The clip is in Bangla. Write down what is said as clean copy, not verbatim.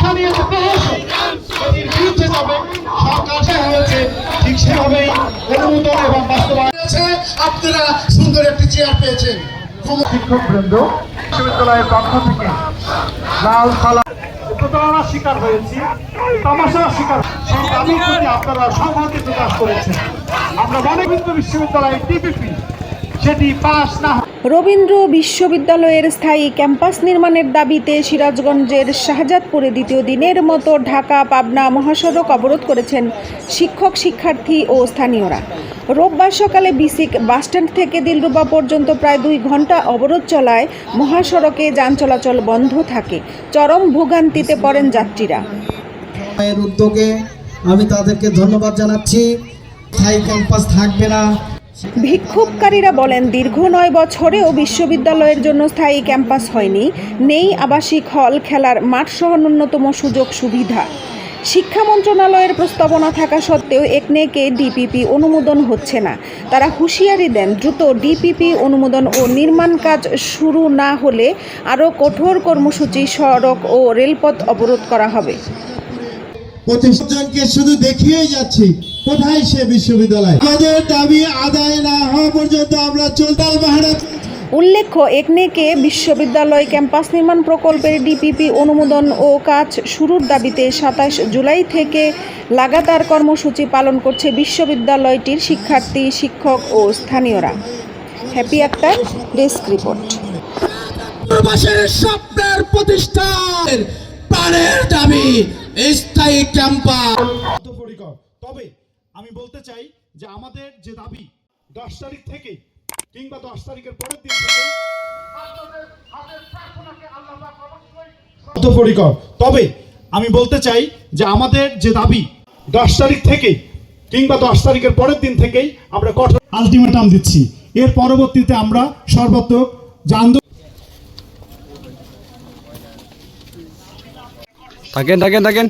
শিক্ষা নিয়ে যে প্রহসন এটির বিরুদ্ধে যাবে সরকার যা হয়েছে ঠিক সেভাবেই অনুমোদন এবং বাস্তবায়ন। আপনারা সুন্দর একটি চেয়ার পেয়েছেন। শিক্ষকবৃন্দ, বিশ্ববিদ্যালয়ের পক্ষ থেকে লাল সালা প্রতারণার শিকার হয়েছি, তামাশার শিকার, সেই দাবির প্রতি আপনারা সংহতি প্রকাশ করেছেন। আমরা মনে করি বিশ্ববিদ্যালয়ের টিপিপি সেটি পাস না। রবীন্দ্র বিশ্ববিদ্যালয়ের স্থায়ী ক্যাম্পাস নির্মাণের দাবিতে সিরাজগঞ্জের শাহজাদপুরে দ্বিতীয় দিনের মতো ঢাকা পাবনা মহাসড়ক অবরোধ করেছেন শিক্ষক, শিক্ষার্থী ও স্থানীয়রা। রোববার সকালে বিসিক বাসস্ট্যান্ড থেকে দিলরুবা পর্যন্ত প্রায় 2 ঘন্টা অবরোধ চলায় মহাসড়কে যান চলাচল বন্ধ থাকে। চরম ভোগান্তিতে পড়েন যাত্রীরা। এর উদ্যোগে আমি তাদেরকে ধন্যবাদ জানাচ্ছি। স্থায়ী ক্যাম্পাস থাকবে না। বিক্ষোভকারীরা বলেন, দীর্ঘ 9 বছরেও বিশ্ববিদ্যালয়ের জন্য স্থায়ী ক্যাম্পাস হয়নি, নেই আবাসিক হল, খেলার মাঠ সহ ন্যূনতম সুযোগ সুবিধা। শিক্ষা মন্ত্রণালয়ের প্রস্তাবনা থাকা সত্ত্বেও একনেকে ডিপিপি অনুমোদন হচ্ছে না। তারা হুঁশিয়ারি দেন, দ্রুত ডিপিপি অনুমোদন ও নির্মাণ কাজ শুরু না হলে আরও কঠোর কর্মসূচি, সড়ক ও রেলপথ অবরোধ করা হবে। প্রতিষ্ঠানকে শুধু দেখিয়েই যাচ্ছি, কোথায় সে বিশ্ববিদ্যালয়? আমাদের দাবি আদায় না হওয়া পর্যন্ত আমরা চলতাল বাহারা। উল্লেখ্য, একনেকে বিশ্ববিদ্যালয় ক্যাম্পাস নির্মাণ প্রকল্পের ডিপিপি অনুমোদন ও কাজ শুরুর দাবিতে 27 জুলাই থেকে লাগাতার কর্মসূচি পালন করছে বিশ্ববিদ্যালয়টির শিক্ষার্থী, শিক্ষক ও স্থানীয়রা। Happy Akter, desk report. স্বপ্নের প্রতিষ্ঠানের প্রাণের দাবি স্থায়ী ক্যাম্পাস। তবে আমি বলতে চাই যে আমাদের যে দাবি 10 তারিখ থেকে কিংবা 10 তারিখের পরের দিন থেকে আপনাদের হাতের প্রার্থনাকে আল্লাহ পাক অবশ্যই বদ্ধপরিকর। তবে আমি বলতে চাই যে আমাদের যে দাবি 10 তারিখ থেকে কিংবা 10 তারিখের পরের দিন থেকেই আমরা কঠোর আলটিমেটাম দিচ্ছি। এর পরবর্তীতে আমরা সর্বাত্মক যে আন্দোলন থাকেন।